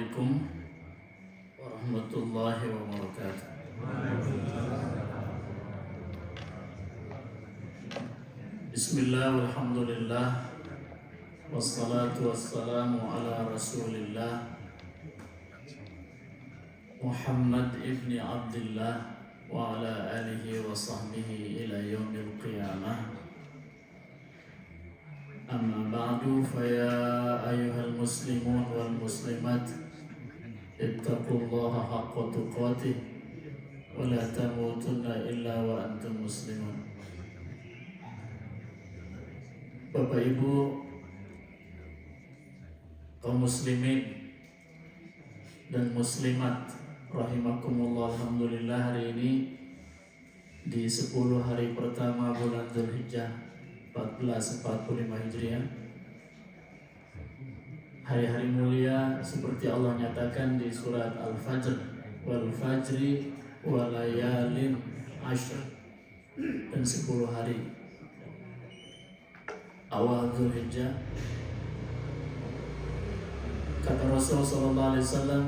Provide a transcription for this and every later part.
Assalamualaikum warahmatullahi wabarakatuh. Bismillah walhamdulillah wassalatu wassalamu ala rasulillah Muhammad ibni Abdullah wa ala alihi wa sahbihi ila yaumil qiyamah. Amma ba'du, faya ayyuhal muslimun wal muslimat, ittaqullaha haqqa tuqatih wa la tamutunna illa wa antum muslimun. Bapak Ibu kaum muslimin dan muslimat rahimakumullah, alhamdulillah, hari ini di 10 hari pertama bulan Dzulhijjah 1445 Hijriah, hari-hari mulia seperti Allah nyatakan di surat Al-Fajr, wal fajri wa layalin ashr, dan 10 hari awal Dzulhijjah. Kata Rasul sallallahu alaihi wasallam,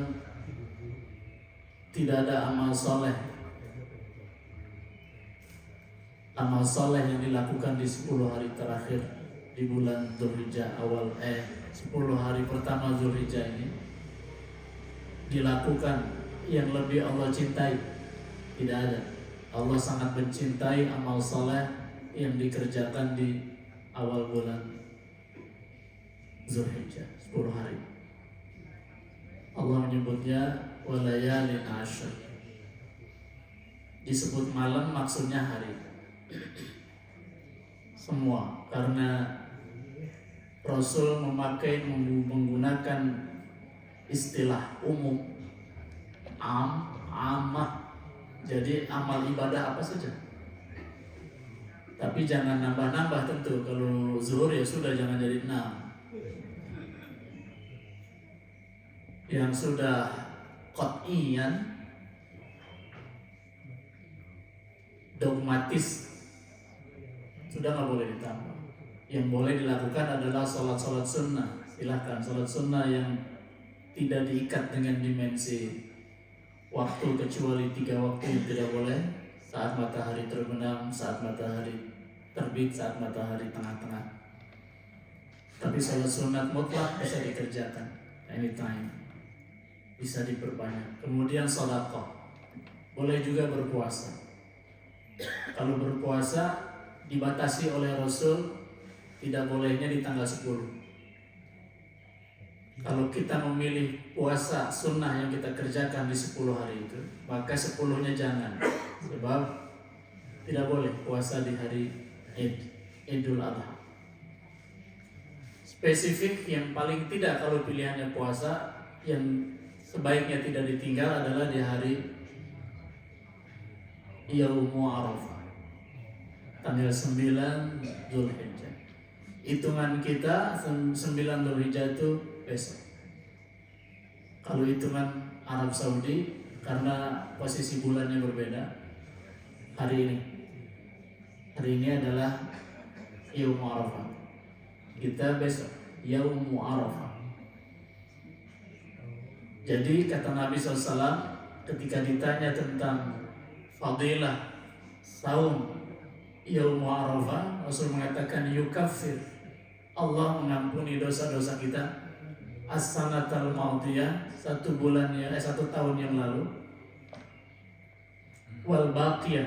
tidak ada amal soleh yang dilakukan di 10 hari terakhir di bulan Dzulhijjah 10 hari pertama Dzulhijjah ini dilakukan yang lebih Allah cintai. Tidak ada. Allah sangat mencintai amal soleh yang dikerjakan di awal bulan Dzulhijjah 10 hari. Allah menyebutnya walayalin ashr. Disebut malam maksudnya hari. Semua, karena Rasul menggunakan istilah umum, amah. Jadi amal ibadah apa saja. Tapi jangan nambah-nambah tentu. Kalau zuhur ya sudah, jangan jadi 6. Yang sudah qat'iyan dogmatis sudah nggak boleh ditambah. Yang boleh dilakukan adalah sholat sunnah. Silahkan sholat sunnah yang tidak diikat dengan dimensi waktu, kecuali 3 waktu yang tidak boleh: saat matahari terbenam, saat matahari terbit, saat matahari tengah-tengah. Tapi sholat sunat mutlak bisa dikerjakan anytime, bisa diperbanyak. Kemudian sedekah, boleh juga berpuasa. Kalau berpuasa dibatasi oleh Rasul, tidak bolehnya di tanggal 10. Kalau kita memilih puasa sunnah yang kita kerjakan di 10 hari itu, maka 10-nya jangan, sebab tidak boleh puasa di hari Idul Adha. Spesifik yang paling tidak, kalau pilihannya puasa, yang sebaiknya tidak ditinggal adalah di hari Yaumul Arafah, tanggal 9 Dzulhijjah. Hitungan kita 9 Dzulhijjah itu besok. Kalau hitungan Arab Saudi, karena posisi bulannya berbeda, hari ini adalah Yaumul Arafah. Kita besok Yaumul Arafah. Jadi kata Nabi SAW ketika ditanya tentang fadilah saum Yaumul Arafah, Rasul mengatakan yukaffir, Allah mengampuni dosa-dosa kita as-sanatal madiyah, 1 tahun yang lalu, wal baqiyah,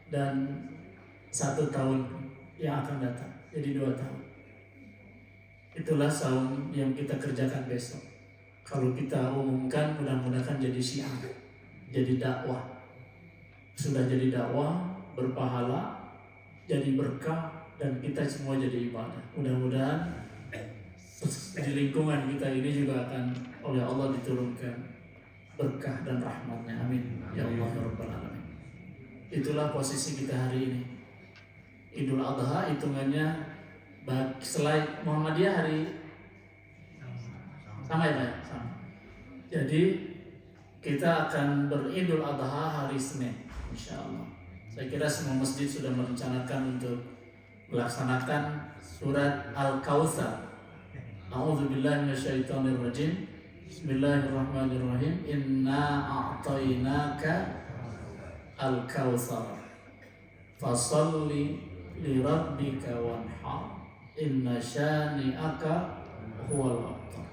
dan 1 tahun yang akan datang, jadi 2 tahun. Itulah saum yang kita kerjakan besok. Kalau kita umumkan, mudah-mudahan jadi syiar, jadi dakwah. Sudah jadi dakwah, berpahala, jadi berkah, dan kita semua jadi ibadah. Mudah-mudahan di lingkungan kita ini juga akan oleh Allah diturunkan berkah dan rahmatnya. Amin ya Allah ya Rabbal Alamin. Itulah posisi kita hari ini. Idul Adha hitungannya selain Muhammadiyah hari sama ya Pak? Sama. Jadi kita akan beridul Adha hari Senin, insya Allah. Saya kira semua masjid sudah merencanakan untuk melaksanakan surat Al-Kautsar. A'udzubillahi minasyaitonirrajim. Bismillahirrahmanirrahim. Inna a'tainaka al-kautsar fasalli li rabbika wanhar inna syani'aka huwal abtar.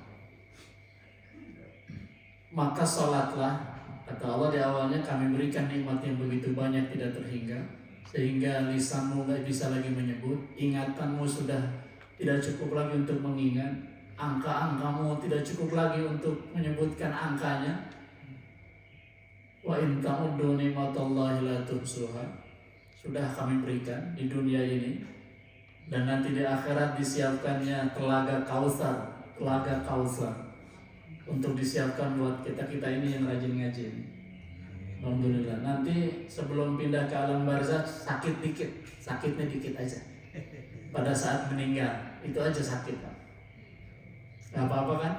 Maka salatlah, kata Allah di awalnya, kami berikan nikmat yang begitu banyak tidak terhingga, sehingga lisanmu gak bisa lagi menyebut, ingatanmu sudah tidak cukup lagi untuk mengingat, angka-angkamu tidak cukup lagi untuk menyebutkan angkanya. Wa in ta'uddu ni'matallahi la tuhsuha. Sudah kami berikan di dunia ini, dan nanti di akhirat disiapkannya telaga Kautsar untuk disiapkan buat kita ini yang rajin ngaji. Alhamdulillah. Nanti sebelum pindah ke alam barzakh sakitnya dikit aja. Pada saat meninggal itu aja sakit, Pak. Gak apa-apa kan?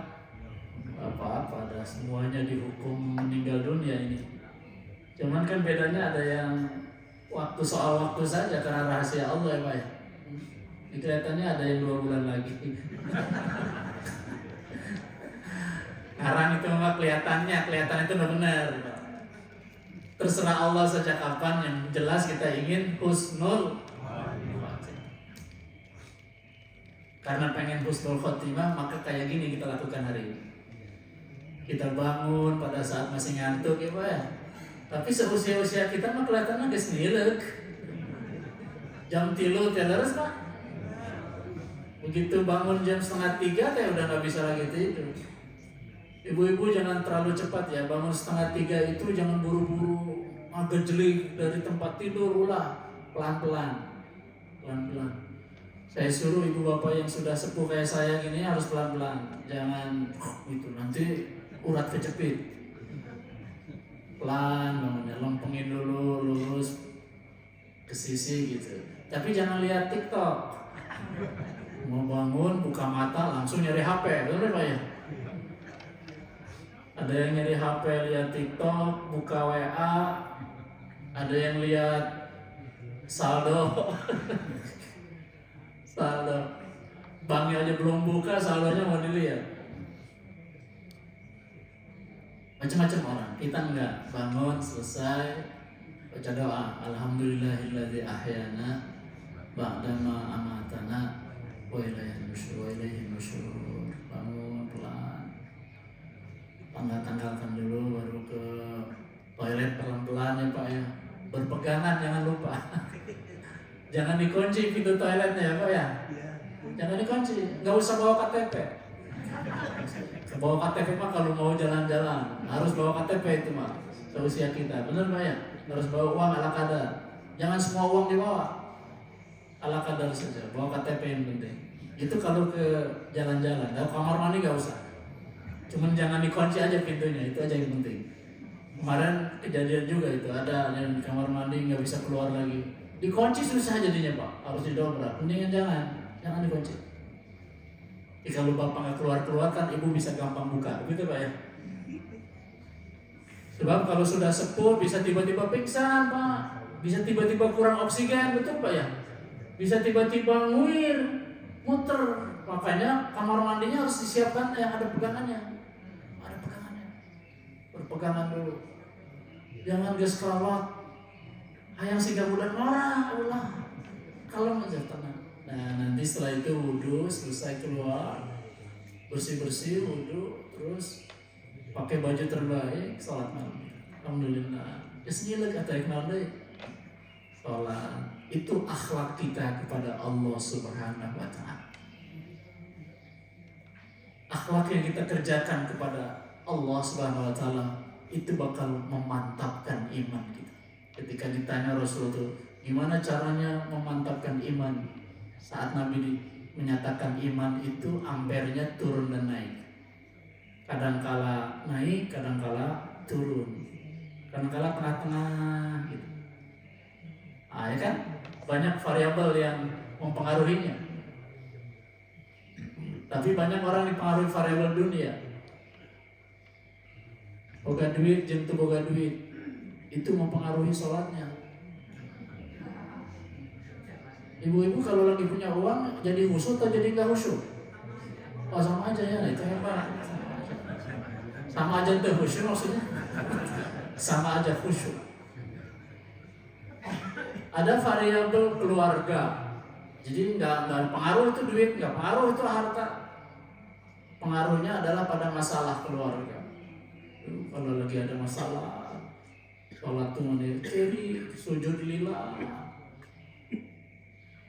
Gak apa-apa, ada semuanya dihukum meninggal dunia ini. Cuman kan bedanya ada yang soal waktu saja karena rahasia Allah ya Pak ya. Ini kelihatannya ada yang 2 bulan lagi. Sekarang itu memang kelihatan itu benar. Terserah Allah saja kapan, yang jelas kita ingin husnul. Karena pengen husnul khotimah, maka kayak gini kita lakukan hari ini. Kita bangun pada saat masih ngantuk ya Pak ya. Tapi seusia-usia kita mah kelihatannya geus nilek. Jam 3 terus Pak. Begitu bangun jam 2:30 teh udah gak bisa lagi tidur. Ibu-ibu jangan terlalu cepat ya, bangun 2:30 itu jangan buru-buru agak jeli dari tempat tidur, ulah pelan-pelan. Saya suruh ibu bapak yang sudah sepuh kayak saya gini harus pelan-pelan, jangan itu nanti urat kejepit. Pelan bangunnya, lempengin dulu, lurus ke sisi gitu. Tapi jangan lihat TikTok. Mau bangun buka mata langsung nyari HP, betul Pak ya? Ada yang nyari HP lihat TikTok, buka WA, ada yang lihat saldo. Banknya aja belum buka, saldonya mau dilihat. Macam-macam orang. Kita enggak, bangun selesai baca doa, alhamdulillahilladzi ahyana ba'dama amatana wa ilaihi nusyur. Bangun pelan, tanggal-tanggalkan dulu, baru ke toilet pelan-pelan ya Pak ya. Berpegangan jangan lupa. Jangan dikunci pintu toiletnya ya Pak ya. Jangan dikunci, nggak usah bawa KTP. Bawa KTP mah kalau mau jalan-jalan, harus bawa KTP itu mah. Seusia kita, benar Pak ya. Harus bawa uang ala kadar. Jangan semua uang dibawa. Ala kadar saja, bawa KTP yang penting. Itu kalau ke jalan-jalan, kalau kamar mandi nggak usah. Cuman jangan dikunci aja pintunya, itu aja yang penting. Kemarin kejadian juga itu, ada yang di kamar mandi nggak bisa keluar lagi. Dikunci susah jadinya Pak, harus didobrak. Mendingan jangan dikunci. Kalau bapak nggak keluar kan ibu bisa gampang buka, begitu Pak ya. Sebab kalau sudah sepuh bisa tiba-tiba pingsan Pak, bisa tiba-tiba kurang oksigen, betul Pak ya. Bisa tiba-tiba muter. Makanya kamar mandinya harus disiapkan yang ada pegangannya. Berpegangan dulu. Jangan gas kelawat. Hayang siga bulan ulah. Kalau aja tenang. Nah, nanti setelah itu wudhu, selesai keluar, bersih-bersih wudhu, terus pakai baju terbaik, sholat malam. Alhamdulillah. Bismillah kata ikhmal deh. Sholat itu akhlak kita kepada Allah Subhanahu wa Ta'ala. Akhlak yang kita kerjakan kepada Allah Subhanahu wa Ta'ala itu bakal memantapkan iman kita. Ketika ditanya Rasul itu, gimana caranya memantapkan iman? Saat Nabi menyatakan iman itu ampernya turun dan naik. Kadangkala naik, kadangkala turun. Kadangkala tengah-tengah gitu. Ah, ya kan? Banyak variabel yang mempengaruhinya. Tapi banyak orang dipengaruhi variabel dunia. Boga duit, jeung teu boga duit. Itu mempengaruhi sholatnya. Ibu-ibu kalau lagi punya uang jadi khusyuk atau jadi nggak khusyuk? Oh sama aja ya, itu hebat. Sama aja itu khusyuk maksudnya. Sama aja khusyuk. Ada variabel keluarga. Jadi nggak pengaruh itu duit, nggak pengaruh itu harta. Pengaruhnya adalah pada masalah keluarga. Kalau lagi ada masalah, sholat tuh mandiri, sujud lillah,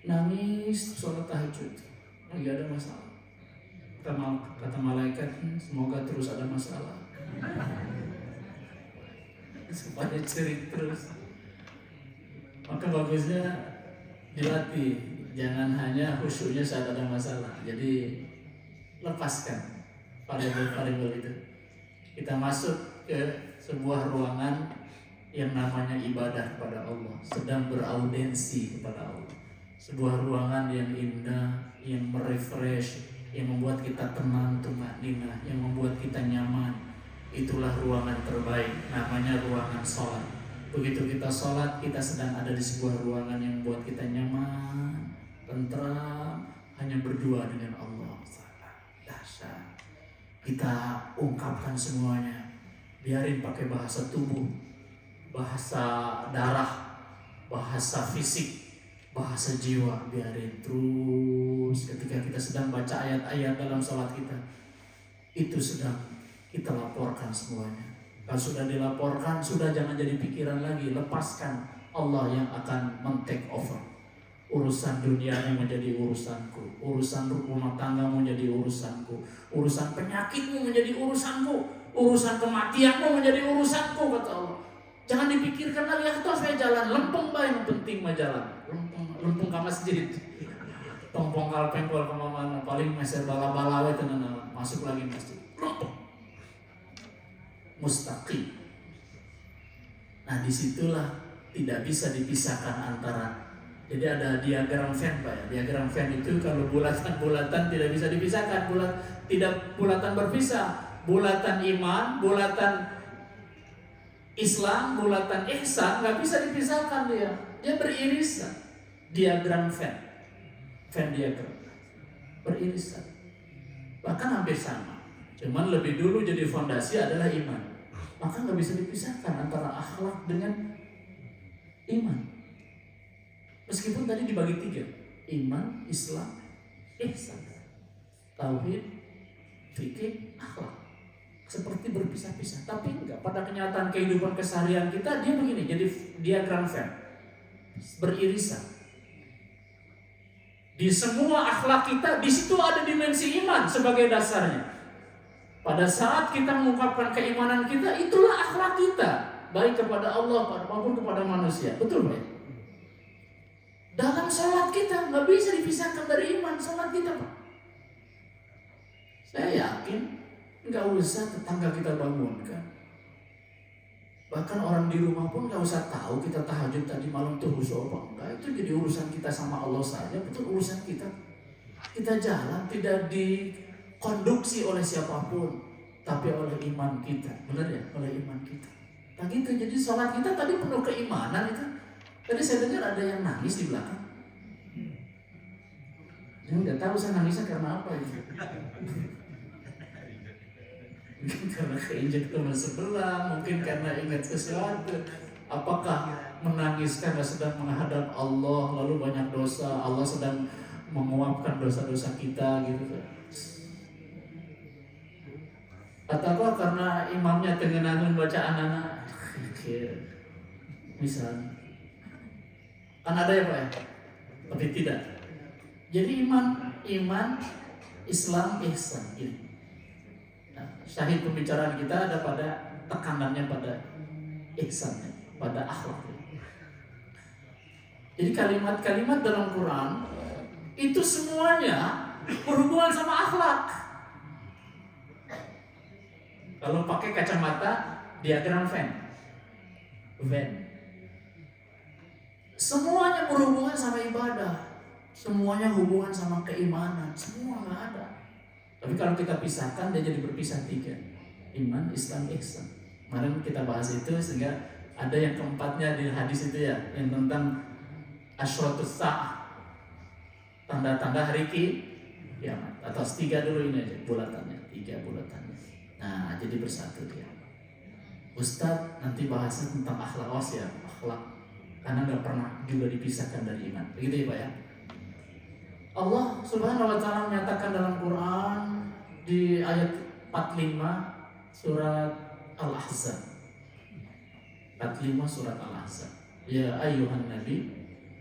nangis, sholat tahajud, lagi ada masalah. Kata malaikat, semoga terus ada masalah, supaya cerit terus. Maka bagusnya dilatih, jangan hanya khusyuknya saat ada masalah. Jadi lepaskan variabel-variabel itu. Kita masuk ke sebuah ruangan yang namanya ibadah kepada Allah, sedang beraudensi kepada Allah. Sebuah ruangan yang indah, yang merefresh, yang membuat kita tenang, tumakninah, yang membuat kita nyaman. Itulah ruangan terbaik, namanya ruangan sholat. Begitu kita sholat, kita sedang ada di sebuah ruangan yang membuat kita nyaman, tentram, hanya berdua dengan Allah. Dahsyat. Kita ungkapkan semuanya, biarin pakai bahasa tubuh, bahasa darah, bahasa fisik, bahasa jiwa, biarin terus. Ketika kita sedang baca ayat-ayat dalam sholat kita, itu sedang kita laporkan semuanya. Kalau sudah dilaporkan, sudah jangan jadi pikiran lagi, lepaskan. Allah yang akan men-take over. Urusan dunia yang menjadi urusanku, urusan rumah tanggamu menjadi urusanku, urusan penyakitmu menjadi urusanku, urusan kematianmu menjadi urusanku, kata Allah. Jangan dipikirkan lagi, atau saya jalan lempeng bae, penting mah jalan lempeng ka masjid, tong pongkal pengkol kemana, paling meser bala-bala we tenan masuk lagi masjid, lempeng mustaqim. Nah disitulah tidak bisa dipisahkan antara. Jadi ada diagram Venn, Pak ya. Diagram Venn itu kalau bulatan-bulatan tidak bisa dipisahkan, tidak bulatan berpisah. Bulatan iman, bulatan Islam, bulatan ihsan nggak bisa dipisahkan dia. Dia beririsan. Diagram Venn. Venn diagram. Beririsan. Bahkan hampir sama. Cuman lebih dulu jadi fondasi adalah iman. Maka nggak bisa dipisahkan antara akhlak dengan iman. Meskipun tadi dibagi 3, iman, Islam, ihsan, tauhid, fikih, akhlak, seperti berpisah-pisah. Tapi enggak, pada kenyataan kehidupan keseharian kita dia begini, jadi diagram Venn, beririsan. Di semua akhlak kita, di situ ada dimensi iman sebagai dasarnya. Pada saat kita mengungkapkan keimanan kita, itulah akhlak kita, baik kepada Allah maupun kepada manusia. Betul, Pak? Dalam sholat kita nggak bisa dipisahkan dari iman sholat kita, Pak. Saya yakin nggak usah tetangga kita bangunkan. Bahkan orang di rumah pun nggak usah tahu kita tahajud tadi malam tuh khusyuk apa enggak. Itu jadi urusan kita sama Allah saja. Betul, urusan kita. Kita jalan tidak dikonduksi oleh siapapun, tapi oleh iman kita. Benar ya? Oleh iman kita. Nah gitu, jadi sholat kita tadi penuh keimanan itu. Tadi saya dengar ada yang nangis di belakang. Saya nggak tahu saya nangisnya karena apa itu. Mungkin karena keinjek teman sebelah, mungkin karena ingat sesuatu. Apakah menangis karena sedang menghadap Allah, lalu banyak dosa, Allah sedang menguapkan dosa-dosa kita gitu. Atau karena imamnya tengenangan bacaan anak, misalnya. Kan ada ya Pak ya? Tapi tidak. Jadi iman, Islam, ihsan. Nah, syahid pembicaraan kita ada pada tekanannya pada ihsannya, pada akhlak. Jadi kalimat-kalimat dalam Quran itu semuanya berhubungan sama akhlak. Kalau pakai kacamata diagram Venn. Semuanya berhubungan sama ibadah, semuanya hubungan sama keimanan, semua nggak ada. Tapi kalau kita pisahkan dia jadi berpisah 3, iman, Islam, ihsan. Kemarin kita bahas itu sehingga ada yang keempatnya di hadis itu ya, yang tentang asyratus sa'ah, tanda-tanda hari kiamat. Atau 3 dulu ini aja bulatannya, 3 bulatannya. Nah, jadi bersatu dia. Ustadz nanti bahasnya tentang akhlak, ya akhlak, karena nggak pernah juga dipisahkan dari iman. Begitu ya Pak ya. Allah Subhanahu wa taala menyatakan dalam Quran di ayat 45 surat Al-Ahzab. 45 surat Al-Ahzab. Ya ayyuhan nabi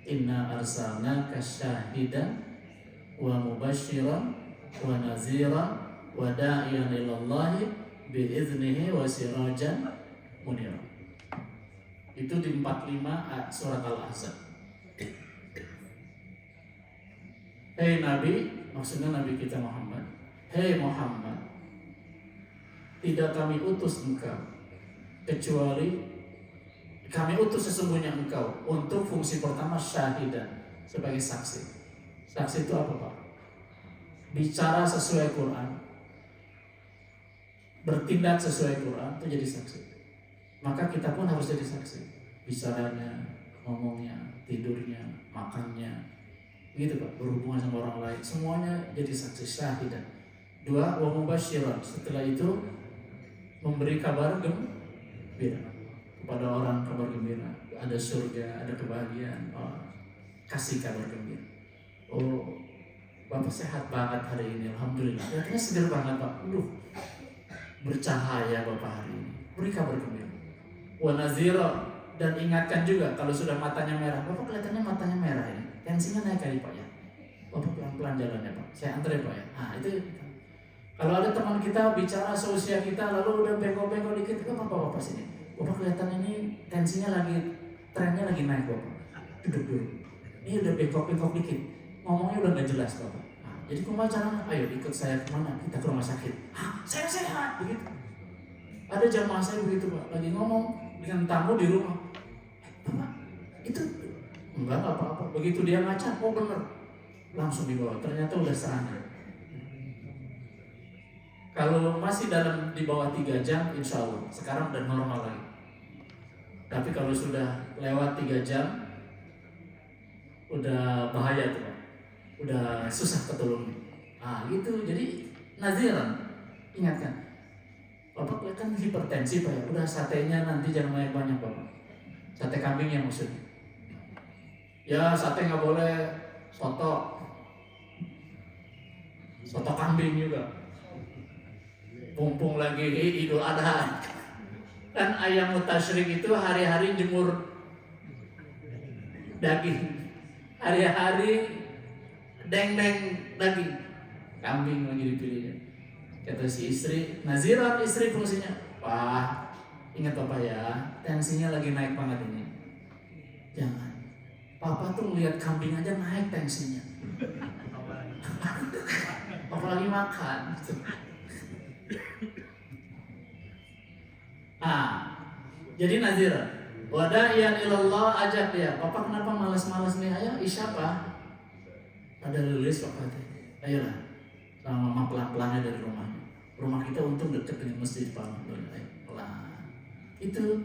inna arsalnaka syahidan wa mubasyiran wa naziran wa da'iyan ilallahi biiznihi wa sirajan munira. Itu di 45 surat Al-Ahzab. Hei Nabi, maksudnya Nabi kita Muhammad. Hei Muhammad, tidak kami utus engkau kecuali kami utus sesungguhnya engkau untuk fungsi pertama syahidan, sebagai saksi. Saksi itu apa Pak? Bicara sesuai Quran, bertindak sesuai Quran, itu jadi saksi. Maka kita pun harus jadi saksi. Bicaranya, ngomongnya, tidurnya, makannya, gitu Pak, berhubungan sama orang lain, semuanya jadi saksi syahidan. 2, wa mubasyiran, setelah itu memberi kabar gembira kepada orang, kabar gembira, ada surga, ada kebahagiaan, kasih kabar gembira. Oh, Bapak sehat banget hari ini, alhamdulillah. Kayaknya segar banget Pak, bercahaya Bapak hari ini, beri kabar gembira. Wa nazira, dan ingatkan juga kalau sudah matanya merah. Bapak kelihatannya matanya merah ini, tensinya naik kali Pak ya. Bapak pelan-pelan jalannya Pak, saya antre Pak ya. Nah itu kalau ada teman kita bicara seusia kita lalu udah bengkok-bengkok dikit, itu Bapak sini. Bapak kelihatan ini tensinya lagi, trennya lagi naik Bapak. Duduk dulu. Ini udah bengkok-bengkok dikit, ngomongnya udah nggak jelas Bapak. Nah, jadi kumaha caranya? Ayo ikut saya kemana? Kita ke rumah sakit. Saya sehat begitu. Ada jamaah saya begitu Pak, lagi ngomong dengan tamu di rumah. Bapak itu enggak apa-apa. Begitu dia ngaca, oh bener, langsung dibawa. Ternyata udah serangan. Kalau masih di bawah 3 jam, insya Allah sekarang udah normal lagi. Tapi kalau sudah lewat 3 jam, udah bahaya tuh Pak. Udah susah ketulungnya. Gitu. Jadi naziran, ingatkan. Bapak kan hipertensi Pak ya. Udah satenya nanti jangan banyak-banyak Bapak. Sate kambingnya maksudnya. Ya sate nggak boleh, soto kambing juga. Mumpung lagi Idul Adha, kan ayam mutasyrik itu hari-hari jemur daging, hari-hari deng-deng daging, kambing lagi dipilihnya. Kata si istri, naziran istri fungsinya, wah ingat Bapak ya, tensinya lagi naik banget ini. Jangan, Papa tuh ngeliat kambing aja naik tensinya. Apalagi makan. Jadi nazir. Wada'iyan ilallah, ajak dia. Papa kenapa malas-malas nih? Ayo isya Pak. Ada lulus Papa. Ayolah. Sama mama pelan-pelannya dari rumahnya. Rumah kita untung dekat dengan masjid Pak. Ayo pelan. Itu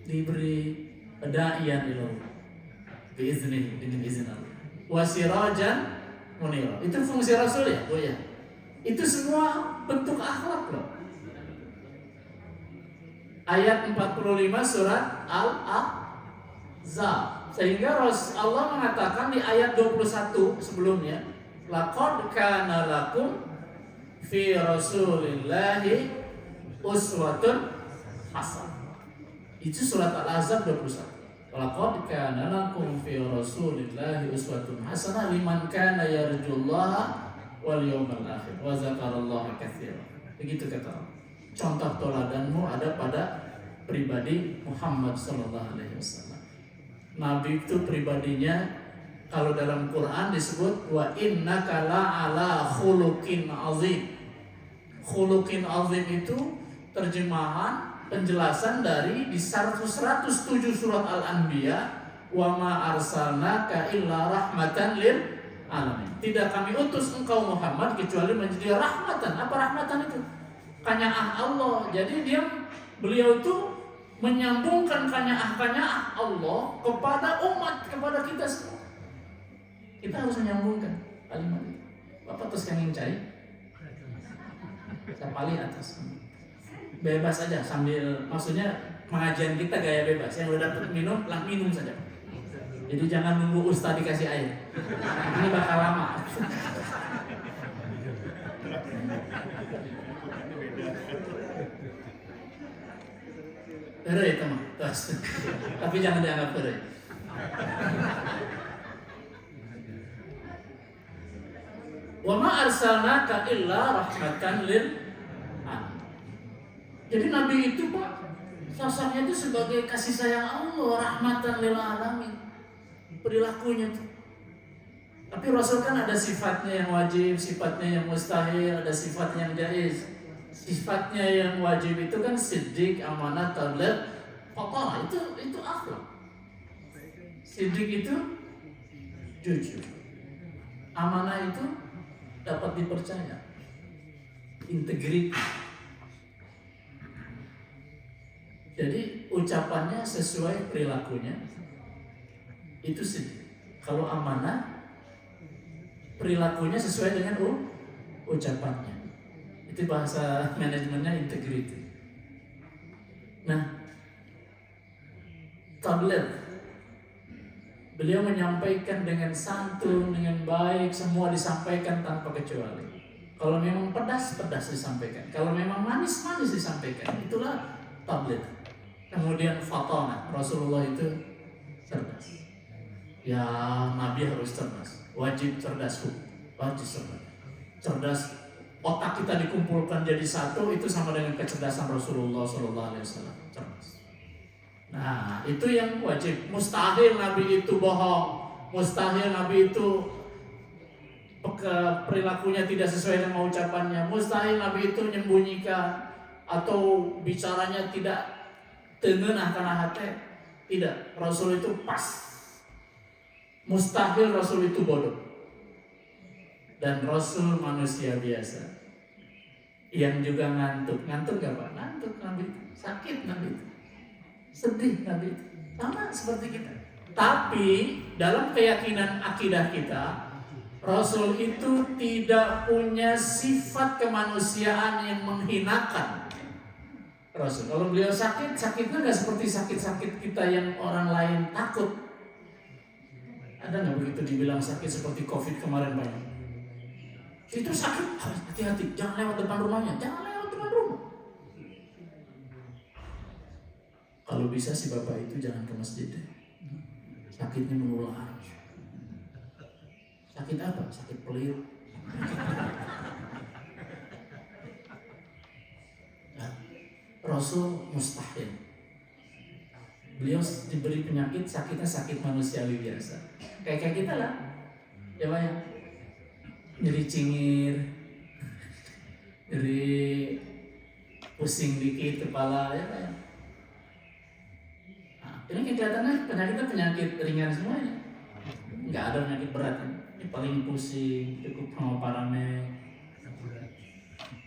diberi da'iyan ilallah. Biizni, dengan izin Allah. Wasirajan munira. Itu fungsi Rasul ya, Bu ya. Itu semua bentuk akhlak loh. Ayat 45 surat Al-Ahzab. Sehingga Allah mengatakan di ayat 21 sebelumnya, laqad kana lakum fi rasulillahi uswatun hasanah. Itu surat Al-Ahzab 21. Laqad kana lakum fi rasulillahi uswatun hasanah liman kana yarjullaha wal yawmal akhir wa zakarallaha katsiran. Begitu kata Allah. Contoh teladanmu ada pada pribadi Muhammad sallallahu alaihi wasallam. Nabi itu pribadinya kalau dalam Quran disebut wa innaka la'ala khuluqin azim. Khuluqin azim itu terjemahan penjelasan dari di 107 surat Al-Anbiya, wa ma arsalnaka illa rahmatan lil alamin. Tidak kami utus engkau Muhammad kecuali menjadi rahmatan. Apa rahmatan itu? Kanyaah Allah. Jadi beliau itu menyambungkan kanyaah Allah kepada umat, kepada kita semua. Kita harus menyambungkan kalimat itu. Bapak terus yang cai, saya paling atas. bebas aja sambil, maksudnya pengajian kita gaya bebas, yang udah dapat minum minum saja. Jadi jangan nunggu ustaz dikasih air, ini bakal lama. Ere itu mah, tapi jangan dianggap ere. Wa ma arsalnaka illa rahmatan lil alamin. Jadi Nabi itu Pak, sosoknya itu sebagai kasih sayang Allah, rahmatan lil alamin. Perilakunya tuh. Tapi Rasul kan ada sifatnya yang wajib, sifatnya yang mustahil, ada sifatnya yang jaiz. Sifatnya yang wajib itu kan siddiq, amanah, tabligh, fatarah, itu akhlak. Siddiq itu jujur. Amanah itu dapat dipercaya. Integritas. Jadi ucapannya sesuai perilakunya. Itu siddiq. Kalau amanah, perilakunya sesuai dengan ucapannya. Itu bahasa manajemennya integrity. Nah, tabligh, beliau menyampaikan dengan santun, dengan baik, semua disampaikan tanpa kecuali. Kalau memang pedas, pedas disampaikan. Kalau memang manis, manis disampaikan. Itulah tabligh. Kemudian fatanah, Rasulullah itu cerdas. Ya, Nabi harus cerdas. Wajib cerdas, wajib cerdas. Cerdas, otak kita dikumpulkan jadi satu, itu sama dengan kecerdasan Rasulullah SAW. Cerdas. Nah, itu yang wajib. Mustahil Nabi itu bohong. Mustahil Nabi itu perilakunya tidak sesuai dengan ucapannya. Mustahil Nabi itu menyembunyikan atau bicaranya tidak tengenah karena hati. Tidak. Rasul itu pas. Mustahil Rasul itu bodoh. Dan Rasul manusia biasa yang juga ngantuk. Ngantuk gak Pak? Ngantuk Nabi itu. Sakit Nabi itu. Sedih Nabi itu. Sama seperti kita. Tapi dalam keyakinan akidah kita, Rasul itu tidak punya sifat kemanusiaan yang menghinakan. Rasul, kalau beliau sakit, sakitnya gak seperti sakit-sakit kita yang orang lain takut. Ada gak begitu dibilang sakit seperti COVID kemarin Pak? Itu sakit, hati-hati, jangan lewat depan rumahnya, jangan lewat depan rumah. Kalau bisa si bapak itu jangan ke masjid. Sakitnya menular. Sakit apa? Sakit pelit. Nah, Rasul mustahil. Beliau diberi penyakit, sakitnya sakit manusiawi biasa. Kayak kita lah. Ya Pak ya. Nyeri cingir, nyeri pusing dikit kepala, ya Pak ya. Nah, ini kelihatannya penyakit ringan semuanya. Nggak ada penyakit berat. Ini paling pusing, cukup pemaparannya,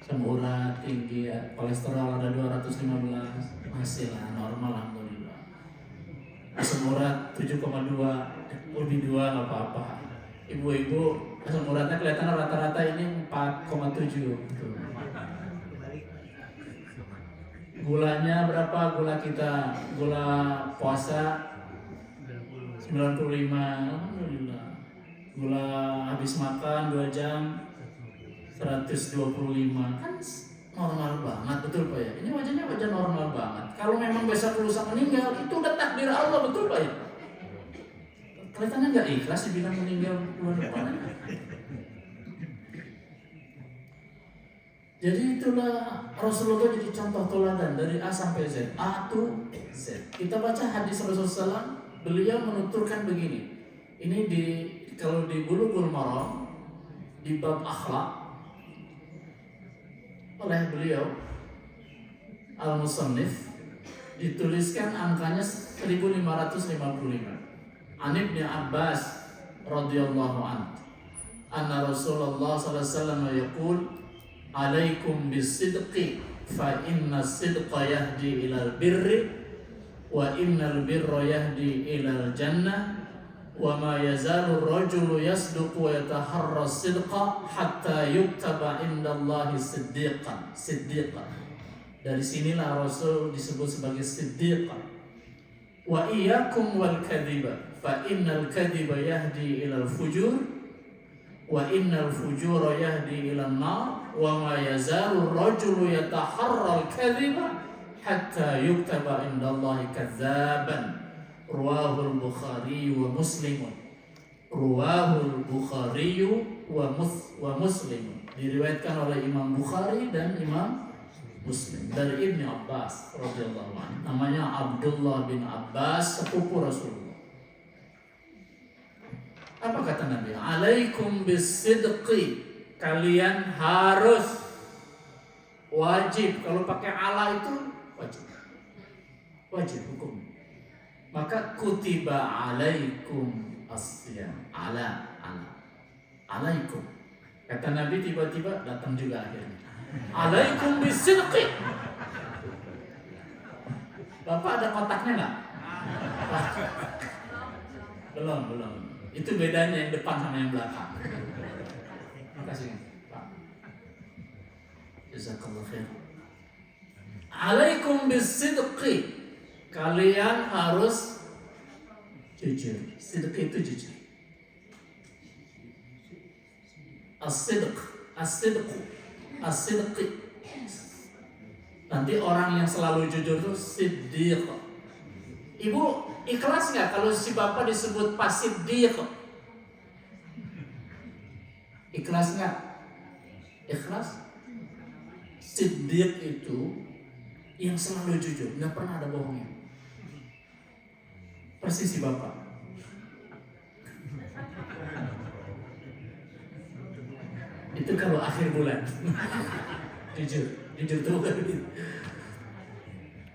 asam urat tinggi, ya. Kolesterol ada 215, masih lah normal alhamdulillah. Asam urat 7,2, lebih 2 nggak apa-apa. Ibu-ibu asam uratnya kelihatan rata-rata ini 4,7 gitu. Gulanya berapa? Gula kita, gula puasa 95, alhamdulillah. Gula habis makan 2 jam 125, kan normal banget, betul Pak ya? Ini wajahnya wajah normal banget. Kalau memang besok lusa meninggal, itu udah takdir Allah, betul Pak ya? Kelihatannya nggak ikhlas dibilang meninggal bulan depan. Jadi itulah Rasulullah jadi contoh teladan dari A sampai Z, A to Z. Kita baca hadis Rasulullah SAW, beliau menuturkan begini. Ini kalau di Bulughul Maram di bab akhlak oleh beliau Al-Musannif dituliskan angkanya 1555. An Ibnu Abbas radhiyallahu anhu anna Rasulullah sallallahu alaihi wasallam yaqul alaikum bisidqi fa inna sidqa yahdi ilal birri wa innal birra yahdi ilal jannah wa ma yazalu ar-rajulu yasduqu wa yataharra as-sidqa hatta yuktaba indallahi siddiqan. Dari sinilah Rasul disebut sebagai siddiq. Wa iyyakum wal kadhiba fa innal kadhiba yahdi ilal fujur wa innal fujura yahdi ilan nar wa ma yazalu rajulu yataharra al kadhiba hatta yuktaba indallahi kadzaban. Ruwahul Bukhari wa Muslim. Ruwahul Bukhari wa Muslim. Diriwayatkan oleh Imam Bukhari dan Imam Muslim dari Ibnu Abbas radhiyallahu anhu. Namanya Abdullah bin Abbas, sepupu Rasulullah. Apa kata Nabi? Alaikum bisidqi. Kalian harus wajib. Kalau pakai ala itu wajib. Wajib hukum. Maka kutiba alaikum as-siyam. Alaikum. Kata Nabi tiba-tiba datang juga akhirnya. Alaikum bisidqi. Bapak ada kotaknya nggak? Belum. Itu bedanya yang depan sama yang belakang. Makasih Pak. Jazakallah khair. Alaikum bisidqi. Kalian harus jujur. Sidq itu jujur. As-sidq. Nanti orang yang selalu jujur itu siddiq. Ibu ikhlas nggak kalau si bapak disebut pasiddiq? Ikhlas nggak? Ikhlas. Siddiq itu yang selalu jujur, nggak pernah ada bohongnya. Persis si bapak. Itu kalau akhir bulan. jujur tuh kan gitu.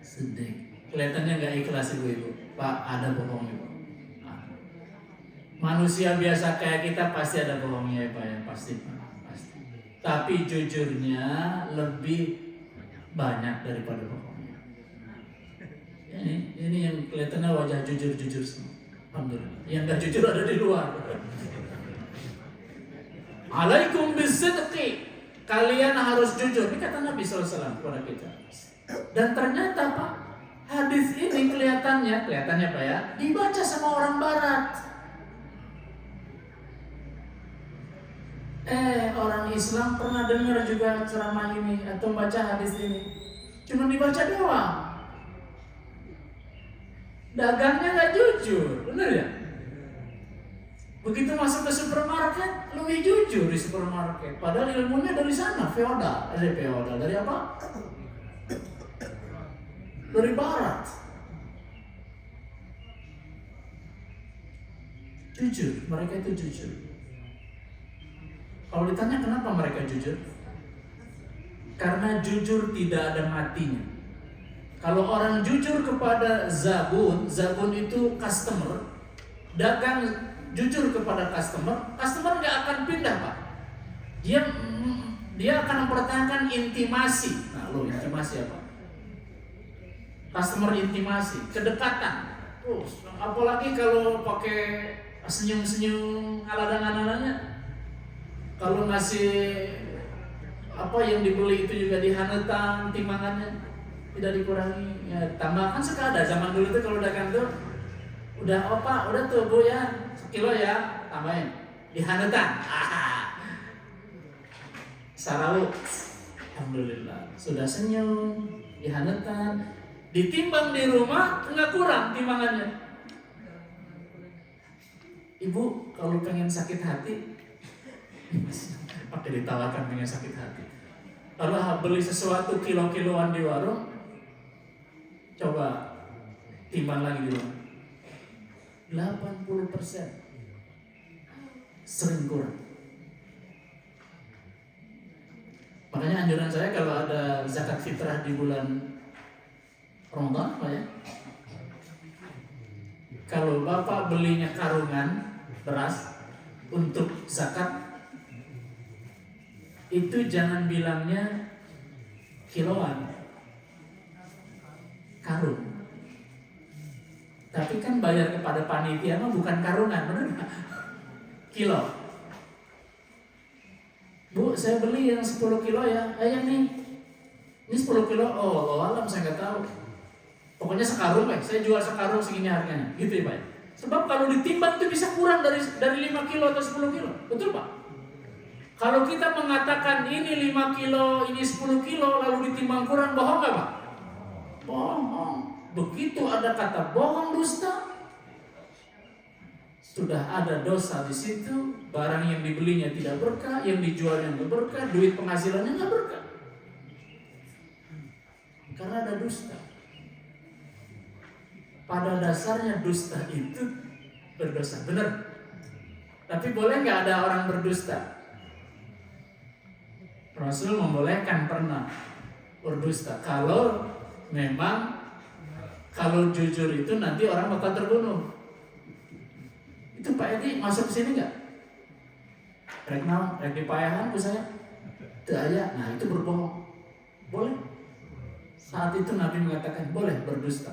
Sedih. Kelihatannya nggak ikhlas ibu-ibu. Pak, ada bohongnya Pak. Manusia biasa kayak kita pasti ada bohongnya ya Pak ya, pasti. Tapi jujurnya lebih banyak daripada bohongnya. Ini yang kelihatannya wajah jujur semua. Alhamdulillah. Yang nggak jujur ada di luar. Alaikum bisidqi. Kalian harus jujur. Ini kata Nabi SAW kepada kita. Dan ternyata Pak, hadis ini kelihatannya Pak ya, dibaca sama orang Barat. Orang Islam pernah dengar juga ceramah ini atau baca hadis ini. Cuma dibaca doang. Dagangnya nggak jujur, benar ya? Begitu masuk ke supermarket, lebih jujur di supermarket. Padahal ilmunya dari sana, feodal. Dari apa? Dari Barat. Jujur, mereka itu jujur. Kalau ditanya kenapa mereka jujur? Karena jujur tidak ada matinya. Kalau orang jujur kepada zabun itu customer, dagang jujur kepada customer nggak akan pindah Pak. Dia akan mempertahankan intimasi. Nah, intimasi apa? Customer intimasi, kedekatan. Apalagi kalau pakai senyum-senyum aladang-aladangnya. Kalau ngasih apa yang dibeli itu juga dihanetan timbangannya, tidak dikurangi. Ya, tambahkan sekadar. Zaman dulu itu kalau dagang tuh udah tuh Bu ya, 1 kilo ya, tambahin. Dihanetan. Sarawuk. Alhamdulillah. Sudah senyum, dihanetan. Ditimbang di rumah enggak kurang timbangannya. Ibu kalau pengen sakit hati pakai ditawarkan pengen sakit hati. Kalau beli sesuatu kilo-kiloan di warung, coba timbang lagi di rumah. 80% sering kurang. Makanya anjuran saya kalau ada zakat fitrah di bulan Ramadan, Pak ya. Kalau Bapak belinya karungan beras untuk zakat, itu jangan bilangnya kiloan, karung. Tapi kan bayar kepada panitia mah bukan karungan, benar nggak? Kilo. Bu, saya beli yang 10 kilo ya. Yang nih Ini 10 kilo, oh alam saya nggak tahu. Pokoknya sekarung Pak, saya jual sekarung segini harganya, gitu ya Pak. Sebab kalau ditimbang itu bisa kurang dari 5 kilo atau 10 kilo, betul Pak? Kalau kita mengatakan ini 5 kilo, ini 10 kilo, lalu ditimbang kurang, bohong nggak Pak? Bohong. Begitu ada kata bohong, dusta, sudah ada dosa di situ. Barang yang dibelinya tidak berkah, yang dijualnya nggak berkah, duit penghasilannya nggak berkah, karena ada dusta. Pada dasarnya dusta itu berdosa, benar. Tapi boleh nggak ada orang berdusta? Rasul membolehkan pernah berdusta kalau memang kalau jujur itu nanti orang bakal terbunuh. Itu Pak Edi masuk ke sini nggak? Rek dipayahan ke saya? Daya, nah itu berbohong. Boleh. Saat itu Nabi mengatakan boleh berdusta.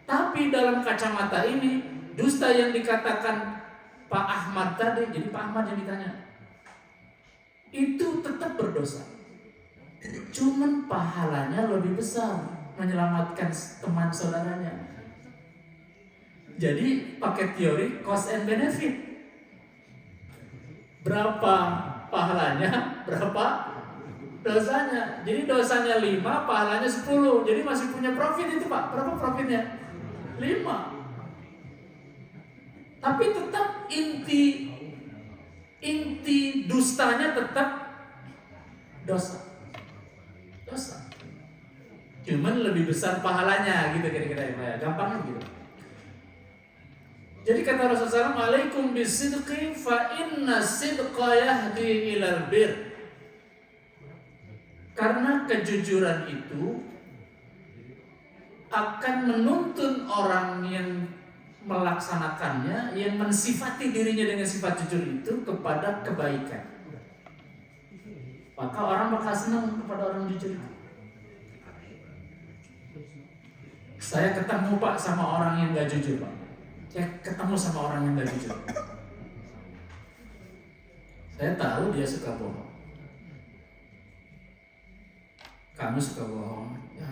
Tapi dalam kacamata ini, dusta yang dikatakan Pak Ahmad tadi, jadi Pak Ahmad yang ditanya, itu tetap berdosa. Cuman pahalanya lebih besar, menyelamatkan teman saudaranya. Jadi pakai teori cost and benefit. Berapa pahalanya, berapa dosanya. Jadi dosanya 5, pahalanya 10. Jadi masih punya profit itu Pak. Berapa profitnya? 5. Tapi tetap inti dustanya tetap dosa. Cuman lebih besar pahalanya gitu kira-kira ya. Gampangnya gitu. Jadi kata Rasulullah SAW, alaikum bisidqi fa inna sidqa yahdi ilal bir. Karena kejujuran itu akan menuntun orang yang melaksanakannya, yang mensifati dirinya dengan sifat jujur itu kepada kebaikan. Maka orang bakal senang kepada orang jujur itu. Saya ketemu Pak sama orang yang gak jujur Pak. Saya ketemu sama orang yang gak jujur. Saya tahu dia suka bohong. Kamu suka bohong, ya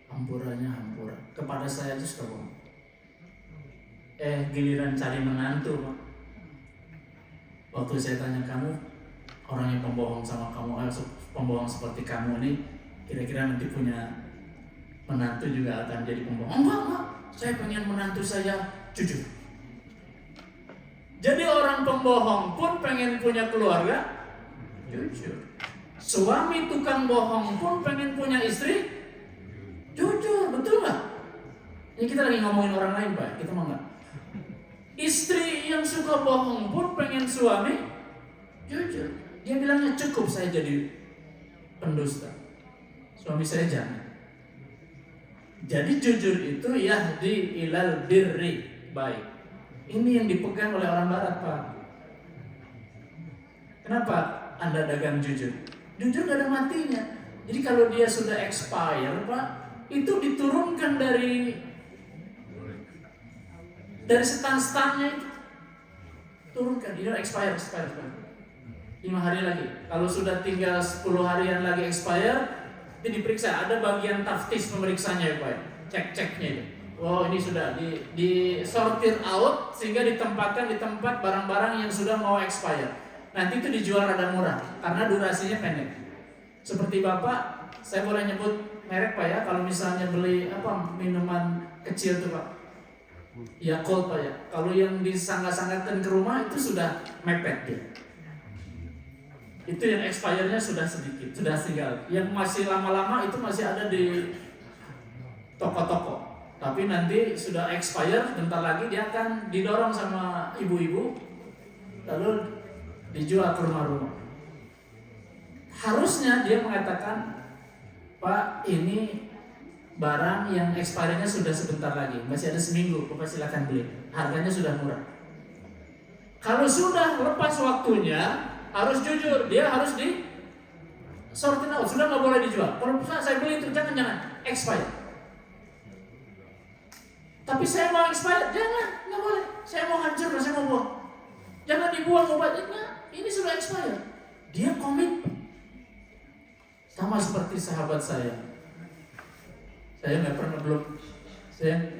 hampurannya hampura. Kepada saya itu suka bohong. Giliran cari menantu Pak. Waktu saya tanya kamu, orang yang pembohong sama kamu, pembohong seperti kamu ini, kira-kira nanti punya menantu juga akan jadi pembohong? Enggak. Saya pengen menantu saya jujur. Jadi orang pembohong pun pengen punya keluarga jujur. Suami tukang bohong pun pengen punya istri jujur, betul nggak? Ini kita lagi ngomongin orang lain Pak, kita mau nggak? Istri yang suka bohong pun pengen suami jujur. Dia bilangnya cukup saya jadi pendusta, suami saya jangan. Jadi jujur itu yahdi ilal birri, baik. Ini yang dipegang oleh orang Barat Pak. Kenapa Anda dagang jujur? Jujur gak ada matinya. Jadi kalau dia sudah expire Pak, itu diturunkan dari stan-stannya itu. Turunkan, dia expire. 5 hari lagi. Kalau sudah tinggal 10 harian lagi expire, itu diperiksa. Ada bagian taftis pemeriksanya ya Pak. Cek-ceknya itu. Oh ini sudah di sortir out sehingga ditempatkan di tempat barang-barang yang sudah mau expire. Nanti itu dijual rada murah karena durasinya pendek. Seperti Bapak, saya boleh nyebut merek Pak ya, kalau misalnya beli minuman kecil tuh Pak, Yakult Pak ya. Kalau yang disangga-sanggakan ke rumah itu sudah mepet dia. Itu yang expirednya sudah sedikit, sudah tinggal. Yang masih lama-lama itu masih ada di toko-toko. Tapi nanti sudah expired, bentar lagi dia akan didorong sama ibu-ibu, lalu dijual ke rumah-rumah. Harusnya dia mengatakan, Pak ini barang yang expirednya sudah sebentar lagi, masih ada seminggu, Bapak silakan beli. Harganya sudah murah. Kalau sudah lepas waktunya, harus jujur, dia harus di sortir out, sudah nggak boleh dijual. Kalau saya beli itu jangan expired. Tapi saya mau expired, jangan, nggak boleh. Saya mau hancur, saya mau buang. Jangan dibuang obatnya, ini sudah expired. Dia komit. Sama seperti sahabat saya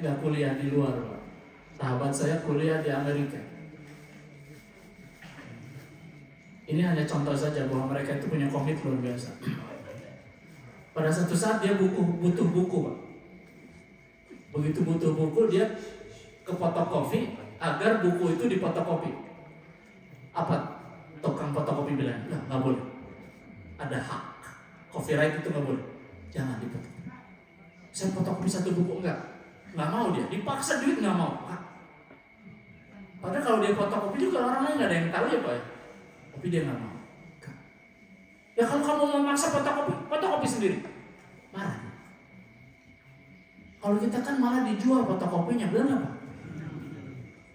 nggak kuliah di luar, Pak. Sahabat saya kuliah di Amerika. Ini hanya contoh saja bahwa mereka itu punya komit luar biasa. Pada satu saat dia butuh buku, Pak. Begitu butuh buku, dia ke fotokopi agar buku itu difotokopi. Apa tukang fotokopi bilang? Nggak boleh. Ada hak. Copyright itu nggak boleh. Jangan difotokopi. Saya fotokopi satu buku nggak mau dia. Dipaksa duit nggak mau. Padahal kalau dia fotokopi juga orang lain nggak ada yang tahu ya, Pak ya. Tapi dia nggak mau. Ya kalau kamu mau maksa fotokopi sendiri. Marah. Kalau kita kan malah dijual fotokopinya, benar nggak, Pak?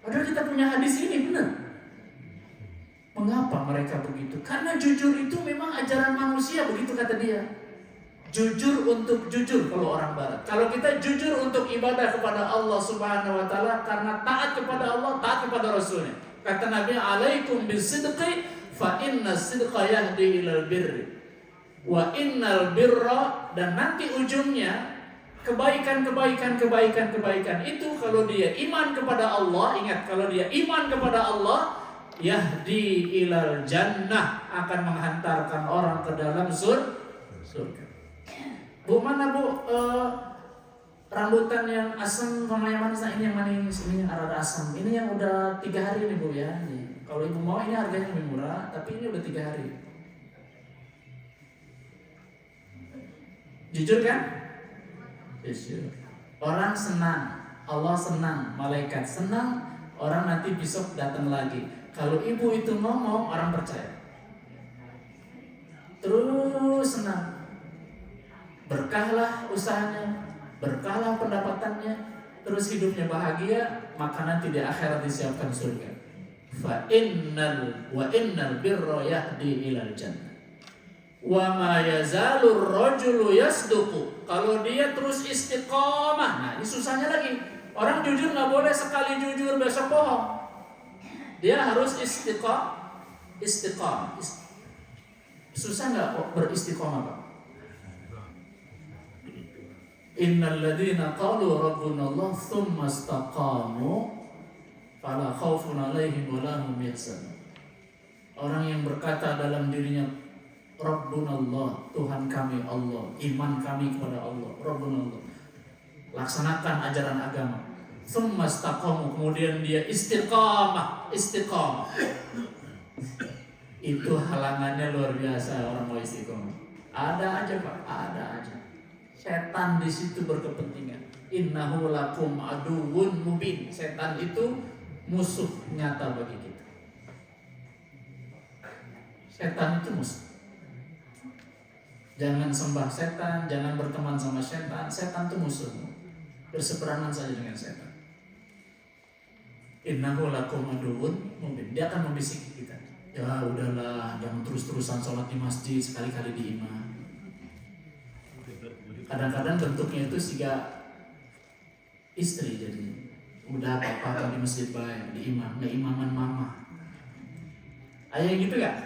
Padahal kita punya hadis ini, benar. Mengapa mereka begitu? Karena jujur itu memang ajaran manusia, begitu kata dia. Jujur untuk jujur kalau orang barat. Kalau kita jujur untuk ibadah kepada Allah Subhanahu wa taala karena taat kepada Allah, taat kepada Rasulnya. Kata Nabi, "Alaikum bisidqi fa inna sidqa yahdi ilal birri wa innal birra," dan nanti ujungnya kebaikan itu kalau dia iman kepada Allah, ingat kalau dia iman kepada Allah, yahdi ilal jannah, akan menghantarkan orang ke dalam surga. Bu, mana Bu rambutan yang asam sama yang manis? Ini yang manis, ini yang rada asam. Ini yang udah 3 hari nih Bu ya. Nih. Kalau Ibu mau ini harganya lebih murah, tapi ini udah 3 hari. Jujur kan? Jujur. Orang senang, Allah senang, malaikat senang, orang nanti besok datang lagi. Kalau Ibu itu ngomong, orang percaya. Terus senang. Berkahlah usahanya, berkahlah pendapatannya, terus hidupnya bahagia, maka nanti di akhirat disiapkan surga. Fa innal birra yahdi ilal jannah. Wa ma yazalur rajulu yasduqu. Kalau dia terus istiqomah, nah ini susahnya lagi. Orang jujur nggak boleh sekali jujur besok bohong. Dia harus istiqomah. Susah nggak beristiqomah, Pak? Innal ladzina qalu rabbuna Allah tsumma istaqamu fala khaufun 'alaihim wa la hum yahzanun. Orang yang berkata dalam dirinya Rabbuna Allah, Tuhan kami Allah, iman kami kepada Allah, Rabbuna Allah. Laksanakan ajaran agama. Tsumma istaqamu, kemudian dia istiqamah. Itu halangannya luar biasa orang mau istiqamah. Ada aja, Pak, ada aja. Setan di situ berkepentingan. Innahu lakum aduwwun mubin. Setan itu musuh nyata bagi kita. Setan itu musuh. Jangan sembah setan, jangan berteman sama setan. Setan itu musuhmu. Berseberangan saja dengan setan. Innahu lakum aduwwun mubin. Dia akan membisiki kita. Ya udahlah, jangan terus-terusan sholat di masjid, sekali-kali di imam. Kadang-kadang bentuknya itu siga istri, jadi udah papa di masjid baik, di imam, nggak imaman mama. Ayah gitu gak?